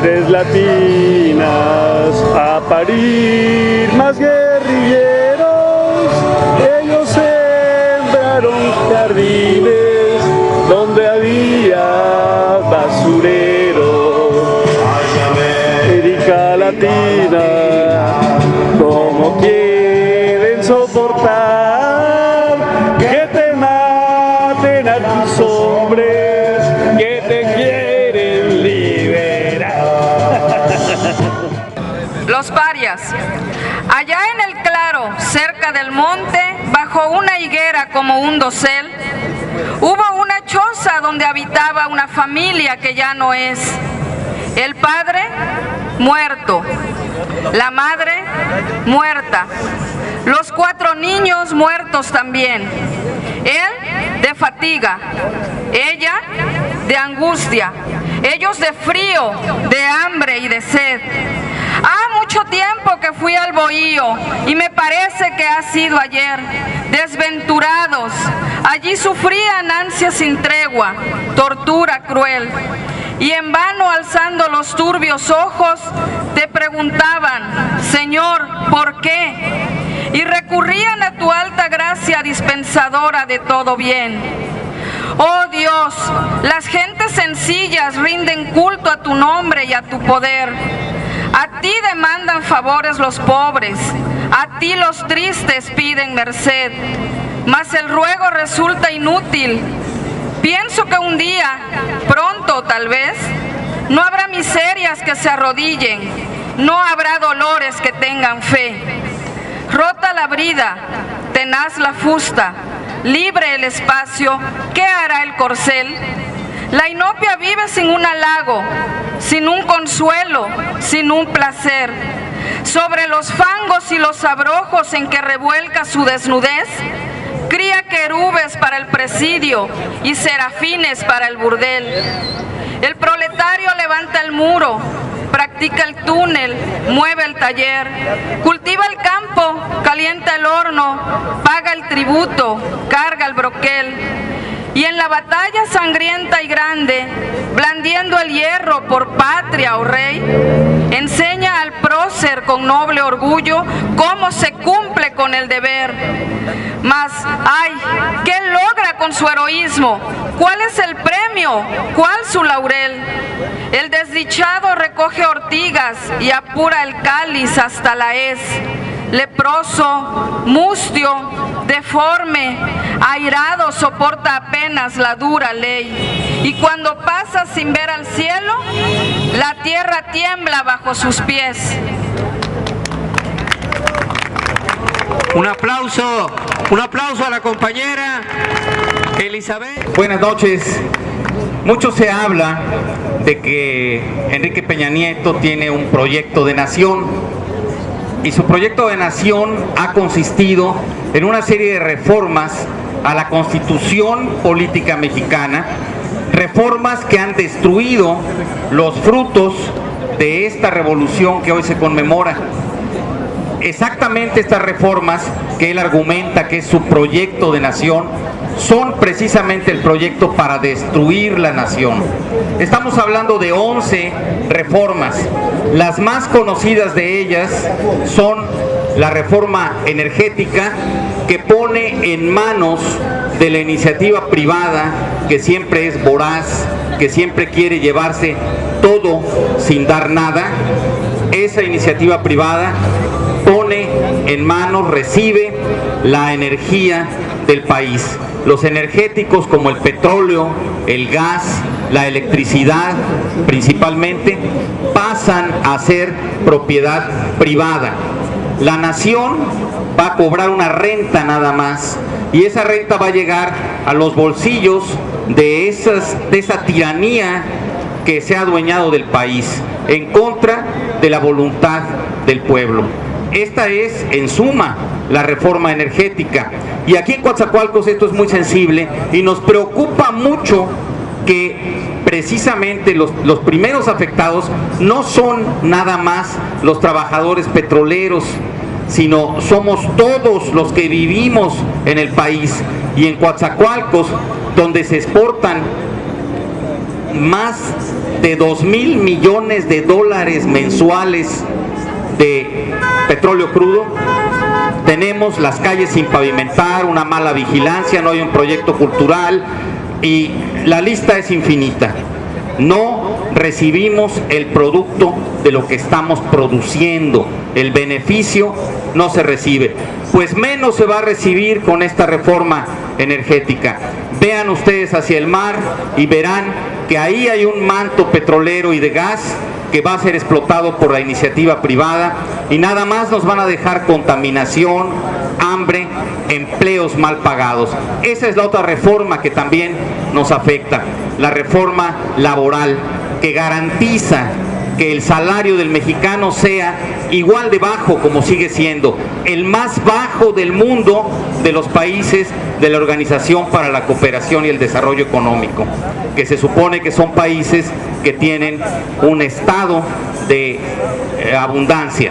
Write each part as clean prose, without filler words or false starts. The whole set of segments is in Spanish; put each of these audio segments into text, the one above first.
mujeres latinas a parir más guerrilleros. Ellos sembraron jardines donde había basurero. América Latina, como quieren soportar que te maten a tus hombres que te quieren liberar. Los parias. Allá en el claro, cerca del monte, bajo una higuera como un dosel, hubo una choza donde habitaba una familia que ya no es. El padre, muerto. La madre, muerta. Los 4 niños muertos también. Él, de fatiga. Ella, de angustia. Ellos de frío, de hambre y de sed. Ha mucho tiempo que fui al bohío y me parece que ha sido ayer. Desventurados, allí sufrían ansia sin tregua, tortura cruel. Y en vano alzando los turbios ojos, te preguntaban, Señor, ¿por qué? Y recurrían a tu alta gracia dispensadora de todo bien. Oh Dios, las gentes sencillas rinden culto a tu nombre y a tu poder. A ti demandan favores los pobres, a ti los tristes piden merced, mas el ruego resulta inútil. Pienso que un día, pronto tal vez, no habrá miserias que se arrodillen, no habrá dolores que tengan fe. Rota la brida, tenaz la fusta, libre el espacio, ¿qué hará el corcel? La inopia vive sin un halago, sin un consuelo, sin un placer. Sobre los fangos y los abrojos en que revuelca su desnudez, cría querubes para el presidio y serafines para el burdel. El proletario levanta el muro, practica el túnel, mueve el taller, cultiva el campo, calienta el horno, paga el tributo, carga el broquel. Y en la batalla sangrienta y grande, blandiendo el hierro por patria o rey, enseña al prócer con noble orgullo cómo se cumple con el deber. Mas, ay, ¿qué logra con su heroísmo? ¿Cuál es el premio? ¿Cuál su laurel? El desdichado recoge ortigas y apura el cáliz hasta la hez. Leproso, mustio, deforme, airado soporta apenas la dura ley. Y cuando pasa sin ver al cielo, la tierra tiembla bajo sus pies. Un aplauso a la compañera Elizabeth. Buenas noches. Mucho se habla de que Enrique Peña Nieto tiene un proyecto de nación. Y su proyecto de nación ha consistido en una serie de reformas a la Constitución política mexicana, reformas que han destruido los frutos de esta revolución que hoy se conmemora. Exactamente estas reformas que él argumenta que es su proyecto de nación son precisamente el proyecto para destruir la nación. Estamos hablando de 11 reformas. Las más conocidas de ellas son la reforma energética, que pone en manos de la iniciativa privada, que siempre es voraz, que siempre quiere llevarse todo sin dar nada. Esa iniciativa privada pone en manos, recibe la energía del país. Los energéticos como el petróleo, el gas, la electricidad principalmente, pasan a ser propiedad privada. La nación va a cobrar una renta nada más, y esa renta va a llegar a los bolsillos de esa tiranía que se ha adueñado del país, en contra de la voluntad del pueblo. Esta es, en suma, la reforma energética. Y aquí en Coatzacoalcos esto es muy sensible y nos preocupa mucho que precisamente los primeros afectados no son nada más los trabajadores petroleros, sino somos todos los que vivimos en el país. Y en Coatzacoalcos, donde se exportan más de 2,000 millones de dólares mensuales de petróleo crudo. Tenemos las calles sin pavimentar, una mala vigilancia, no hay un proyecto cultural y la lista es infinita. No recibimos el producto de lo que estamos produciendo, el beneficio no se recibe. Pues menos se va a recibir con esta reforma energética. Vean ustedes hacia el mar y verán que ahí hay un manto petrolero y de gas que va a ser explotado por la iniciativa privada y nada más nos van a dejar contaminación, hambre, empleos mal pagados. Esa es la otra reforma que también nos afecta, la reforma laboral, que garantiza que el salario del mexicano sea igual de bajo como sigue siendo, el más bajo del mundo de los países de la Organización para la Cooperación y el Desarrollo Económico, que se supone que son países que tienen un estado de abundancia.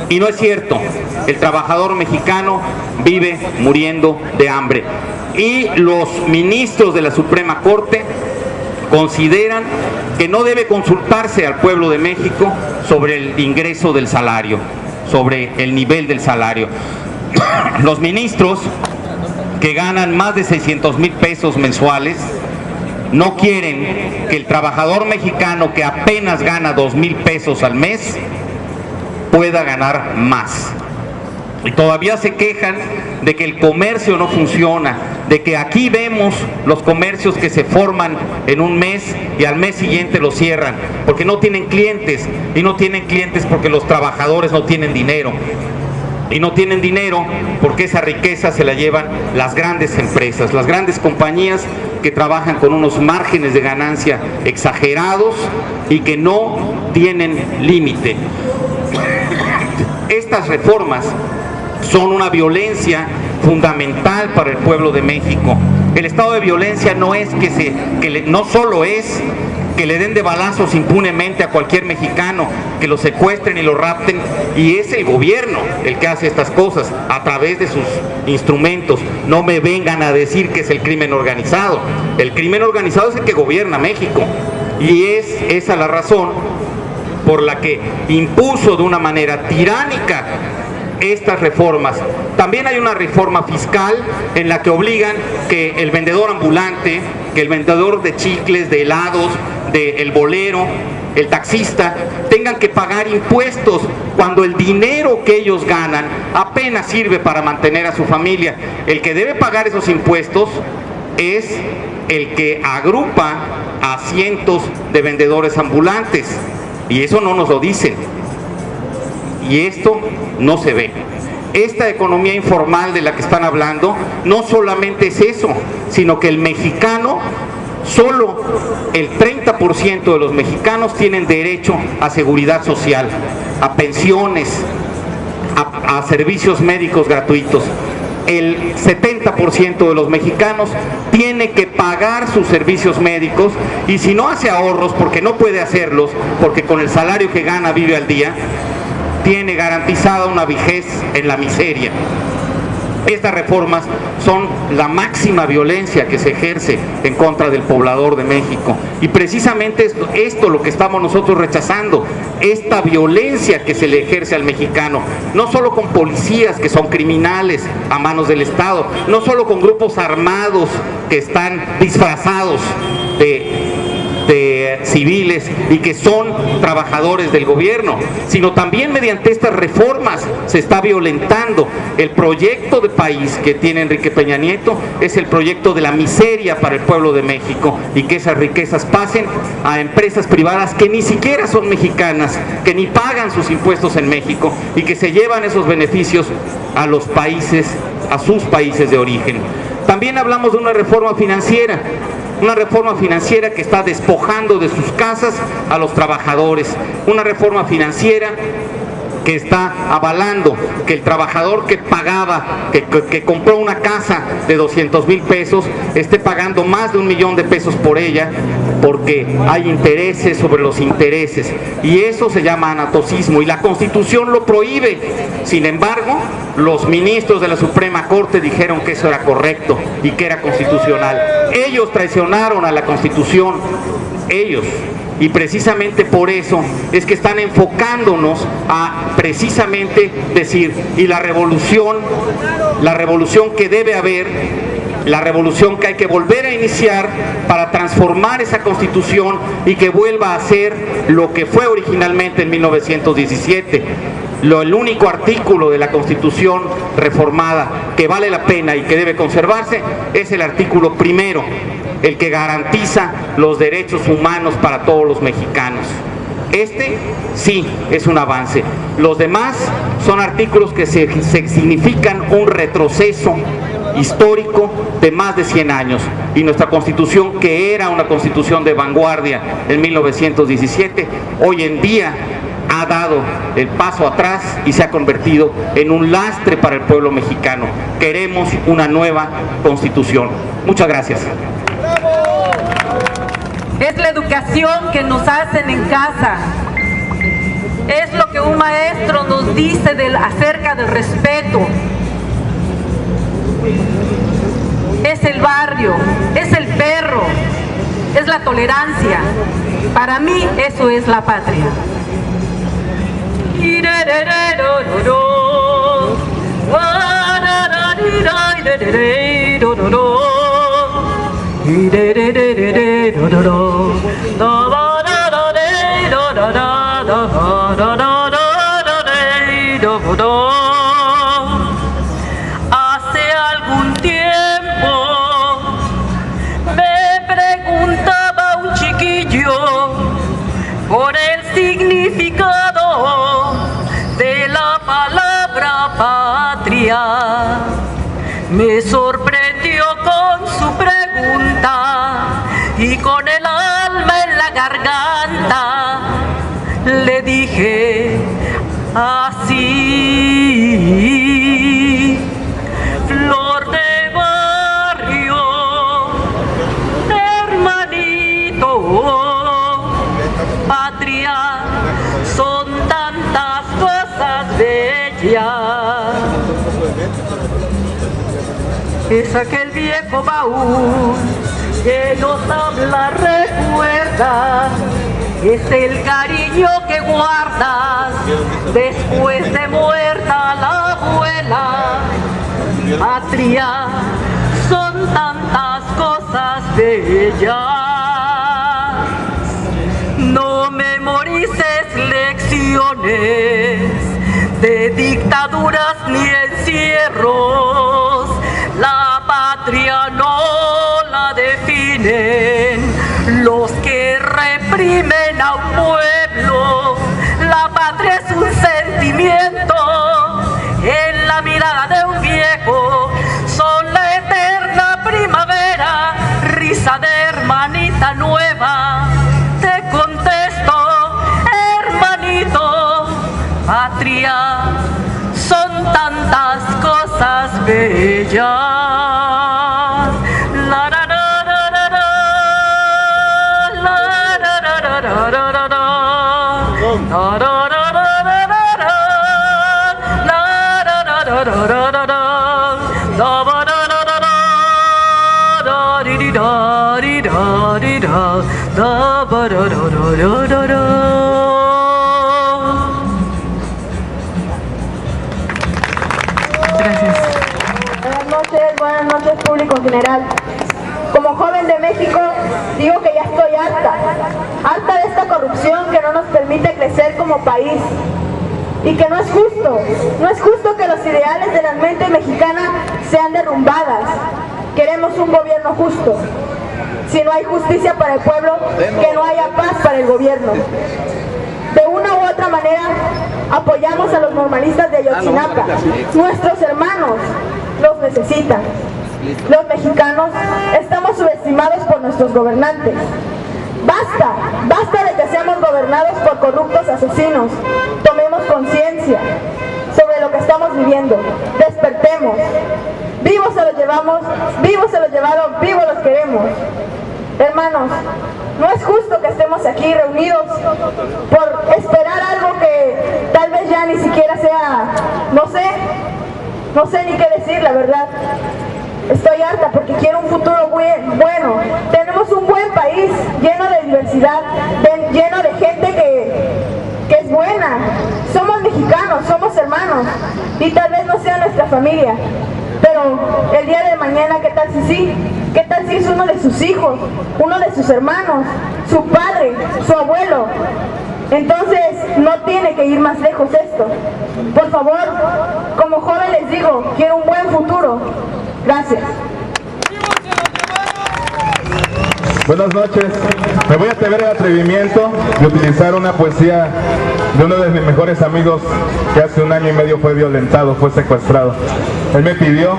Y no es cierto, el trabajador mexicano vive muriendo de hambre. Y los ministros de la Suprema Corte consideran que no debe consultarse al pueblo de México sobre el ingreso del salario, sobre el nivel del salario. Los ministros que ganan más de 600,000 pesos mensuales no quieren que el trabajador mexicano que apenas gana 2,000 pesos al mes pueda ganar más. Y todavía se quejan de que el comercio no funciona, de que aquí vemos los comercios que se forman en un mes y al mes siguiente los cierran, porque no tienen clientes, y no tienen clientes porque los trabajadores no tienen dinero. Y no tienen dinero porque esa riqueza se la llevan las grandes empresas, las grandes compañías que trabajan con unos márgenes de ganancia exagerados y que no tienen límite. Estas reformas son una violencia fundamental para el pueblo de México. El estado de violencia no es no solo es que le den de balazos impunemente a cualquier mexicano, que lo secuestren y lo rapten, y es el gobierno el que hace estas cosas a través de sus instrumentos. No me vengan a decir que es el crimen organizado. El crimen organizado es el que gobierna México, y es esa la razón por la que impuso de una manera tiránica estas reformas. También hay una reforma fiscal en la que obligan que el vendedor ambulante, que el vendedor de chicles, de helados, del bolero, el taxista, tengan que pagar impuestos cuando el dinero que ellos ganan apenas sirve para mantener a su familia. El que debe pagar esos impuestos es el que agrupa a cientos de vendedores ambulantes, y eso no nos lo dicen. Y esto no se ve. Esta economía informal de la que están hablando no solamente es eso, sino que el mexicano, solo el 30% de los mexicanos tienen derecho a seguridad social, a pensiones, a servicios médicos gratuitos. El 70% de los mexicanos tiene que pagar sus servicios médicos, y si no hace ahorros, porque no puede hacerlos, porque con el salario que gana vive al día, tiene garantizada una vejez en la miseria. Estas reformas son la máxima violencia que se ejerce en contra del poblador de México, y precisamente es esto lo que estamos nosotros rechazando, esta violencia que se le ejerce al mexicano, no solo con policías que son criminales a manos del Estado, no solo con grupos armados que están disfrazados de civiles y que son trabajadores del gobierno, sino también mediante estas reformas se está violentando el proyecto de país que tiene Enrique Peña Nieto. Es el proyecto de la miseria para el pueblo de México, y que esas riquezas pasen a empresas privadas que ni siquiera son mexicanas, que ni pagan sus impuestos en México, y que se llevan esos beneficios a los países, a sus países de origen. También hablamos de una reforma financiera que está despojando de sus casas a los trabajadores, una reforma financiera que está avalando que el trabajador que pagaba, que compró una casa de 200,000 pesos, esté pagando más de 1 millón de pesos por ella, porque hay intereses sobre los intereses, y eso se llama anatocismo, y la Constitución lo prohíbe. Sin embargo, los ministros de la Suprema Corte dijeron que eso era correcto y que era constitucional. Ellos traicionaron a la Constitución, ellos. Y precisamente por eso es que están enfocándonos a precisamente decir, y la revolución que debe haber, la revolución que hay que volver a iniciar para transformar esa Constitución y que vuelva a ser lo que fue originalmente en 1917. El único artículo de la Constitución reformada que vale la pena y que debe conservarse es el artículo primero, el que garantiza los derechos humanos para todos los mexicanos. Este sí es un avance. Los demás son artículos que significan un retroceso histórico de más de 100 años, y nuestra Constitución, que era una Constitución de vanguardia en 1917, hoy en día ha dado el paso atrás y se ha convertido en un lastre para el pueblo mexicano. Queremos una nueva Constitución. Muchas gracias. Es la educación que nos hacen en casa. Es lo que un maestro nos dice acerca del respeto. Es el barrio, es el perro, es la tolerancia. Para mí eso es la patria. Hace algún tiempo me preguntaba un chiquillo por el significado de la palabra patria. Me sorprendió con su pregunta y con el alma en la garganta le dije así: flor de barrio, hermanito, patria, son tantas cosas bellas. Es aquel viejo baúl que nos habla, recuerda. Es el cariño que guardas después de muerta la abuela. Patria, son tantas cosas bellas. No memorices lecciones de dictaduras ni encierros. La patria no la definen los que reprimen a un pueblo. La patria es un sentimiento en la mirada de un viejo. Son la eterna primavera, risa de hermanita nueva. Te contesto, hermanito, patria, son tantas cosas bellas. Buenas noches, público en general. Como joven de México, digo que ya estoy harta de esta corrupción que no nos permite crecer como país. Y que no es justo que los ideales de la mente mexicana sean derrumbadas. Queremos un gobierno justo. Si no hay justicia para el pueblo, que no haya paz para el gobierno. De una u otra manera, apoyamos a los normalistas de Ayotzinapa. Nuestros hermanos los necesitan. Los mexicanos estamos subestimados por nuestros gobernantes. Basta de que seamos gobernados por corruptos asesinos. Tomemos conciencia sobre lo que estamos viviendo. Despertemos. Vivos se los llevamos, vivos se los llevaron, vivos los queremos. Hermanos, No es justo que estemos aquí reunidos por esperar algo que tal vez ya ni siquiera sea, no sé ni qué decir, la verdad. Estoy harta porque quiero un futuro bueno. Tenemos un buen país lleno de diversidad, lleno de gente que es buena. Somos mexicanos, somos hermanos y tal vez no sea nuestra familia. Pero el día de mañana, ¿qué tal si sí? ¿Qué tal si es uno de sus hijos, uno de sus hermanos, su padre, su abuelo? Entonces no tiene que ir más lejos esto. Por favor, como joven les digo, quiero un buen futuro. Gracias. Buenas noches. Me voy a atrever el atrevimiento de utilizar una poesía de uno de mis mejores amigos que hace 1 año y medio fue violentado, fue secuestrado. Él me pidió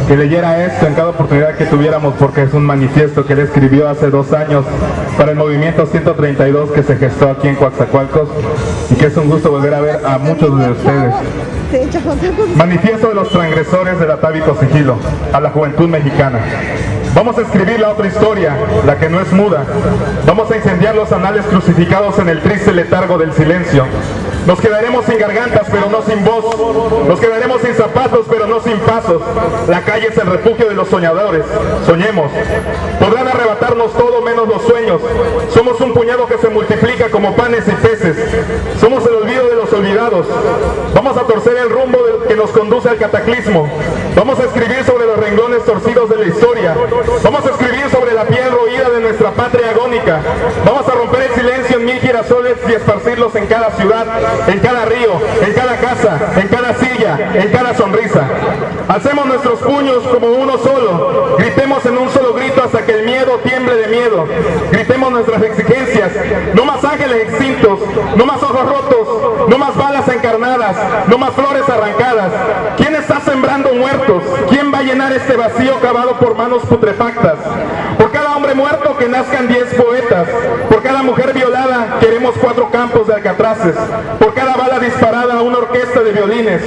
que leyera esto en cada oportunidad que tuviéramos porque es un manifiesto que él escribió hace 2 años para el movimiento 132 que se gestó aquí en Coatzacoalcos y que es un gusto volver a ver a muchos de ustedes. Manifiesto de los transgresores del atávico sigilo a la juventud mexicana. Vamos a escribir la otra historia, la que no es muda. Vamos a incendiar los anales crucificados en el triste letargo del silencio. Nos quedaremos sin gargantas, pero no sin voz. Nos quedaremos sin zapatos, pero no sin pasos. La calle es el refugio de los soñadores. Soñemos. Podrán arrebatarnos todo menos los sueños. Somos un puñado que se multiplica como panes y peces. Somos el olvido de los olvidados. Vamos a torcer el rumbo que nos conduce al cataclismo. Vamos a escribir sobre los renglones torcidos de la historia. Vamos a escribir sobre la piel roída de nuestra patria agónica. Vamos a romper el silencio en 1000 girasoles y esparcirlos en cada ciudad, en cada río, en cada casa, en cada silla, en cada sonrisa. Alcemos nuestros puños como uno solo. Gritemos en un solo grito hasta que el miedo tiemble de miedo. Gritemos nuestras exigencias. No más ángeles extintos, no más ojos rotos, no más balas encarnadas, no más flores arrancadas. ¿Quién está sembrando muertos? ¿Quién va a llenar este vacío cavado por manos putrefactas? Por cada hombre muerto que nazcan 10 poetas. Por cada mujer violada queremos 4 campos de alcatraces. Por cada bala disparada una orquesta de violines.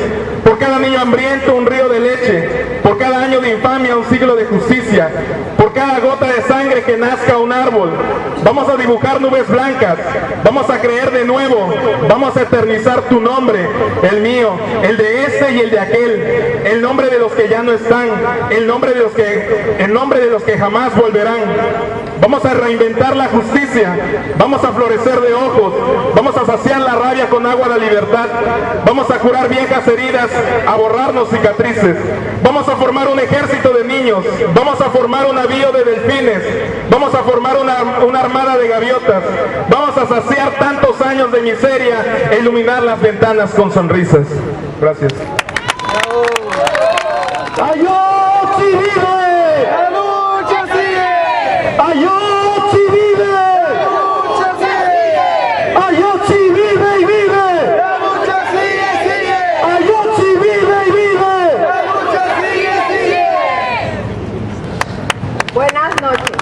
Por cada niño hambriento un río de leche. Por cada año de infamia un siglo de justicia. Por cada gota de sangre que nazca un árbol. Vamos a dibujar nubes blancas. Vamos a creer de nuevo. Vamos a eternizar tu nombre, el mío, el de este y el de aquel. El nombre de los que ya no están. El nombre de los que jamás volverán. Vamos a reinventar la justicia. Vamos a florecer de ojos. Vamos a saciar la rabia con agua de la libertad. Vamos a curar viejas heridas, a borrarnos cicatrices. Vamos a formar un ejército de niños. Vamos a formar un navío de delfines. Vamos a formar una armada de gaviotas. Vamos a saciar tantos años de miseria e iluminar las ventanas con sonrisas. Gracias. ¡Ayotzi vive! ¡La lucha sigue! ¡Ayotzi vive! ¡La lucha sigue! ¡Ayotzi vive y vive! ¡La lucha sigue! ¡Ayotzi vive y vive! ¡La lucha sigue! Buenas noches.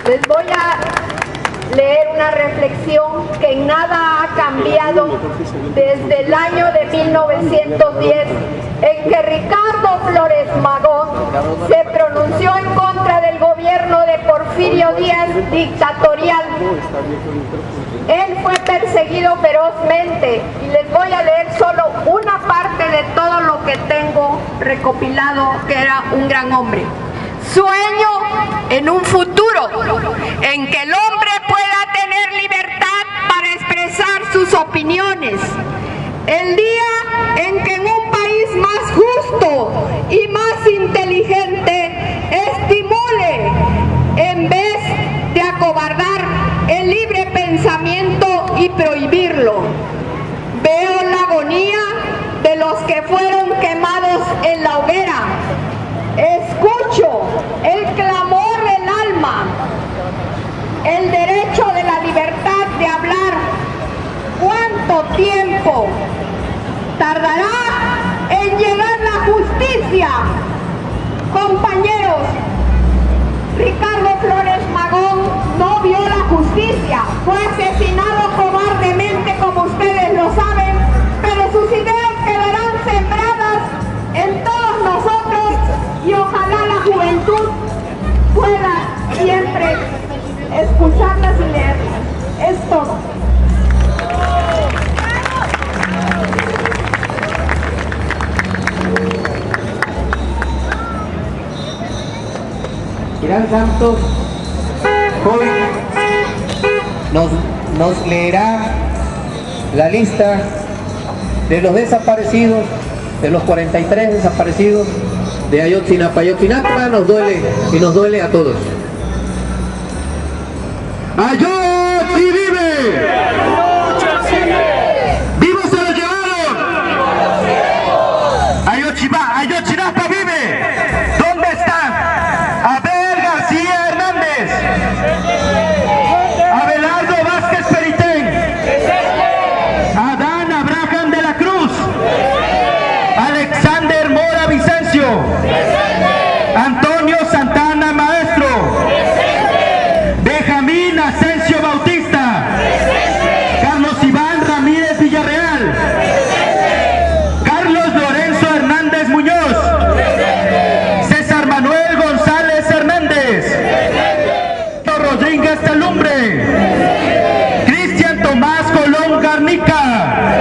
Les voy a leer una reflexión que en nada ha cambiado desde el año de 1910, en que Ricardo Flores Magón se pronunció en contra del gobierno de Porfirio Díaz dictatorial. Él fue perseguido ferozmente y les voy a leer solo una parte de todo lo que tengo recopilado, que era un gran hombre. Sueño en un futuro en que el hombre pueda tener libertad para expresar sus opiniones. El día en que en un país más justo y más inteligente estimule, en vez de acobardar, el libre pensamiento y prohibirlo. Veo la agonía de los que fueron quemados en la hoguera. Escucho el clamor del alma, el derecho de la libertad de hablar. ¿Cuánto tiempo tardará en llegar la justicia? Compañeros, Ricardo Flores Magón no vio la justicia, fue asesinado cobardemente, como ustedes lo saben, pero sus ideas quedarán sembradas en todos nosotros y ojalá la juventud pueda siempre expulsarlas y leerlas. Es todo. Irán Santos, joven, nos leerá la lista de los desaparecidos, de los 43 desaparecidos de Ayotzinapa. Ayotzinapa nos duele y nos duele a todos. ¡Ayotzi vive! ¡Vivos se lo llevaron! ¡Ayotzinapa vive! ¿Dónde están? Abel García Hernández, Abelardo Vázquez Peritén, Adán Abraham de la Cruz, Alexander Mora Vicencio, Antonio Santana Maestro, Benjamín Asensio Bautista, Carlos Iván Ramírez Villarreal, Carlos Lorenzo Hernández Muñoz, César Manuel González Hernández, Rodríguez Talumbre, Cristian Tomás Colón Garnica,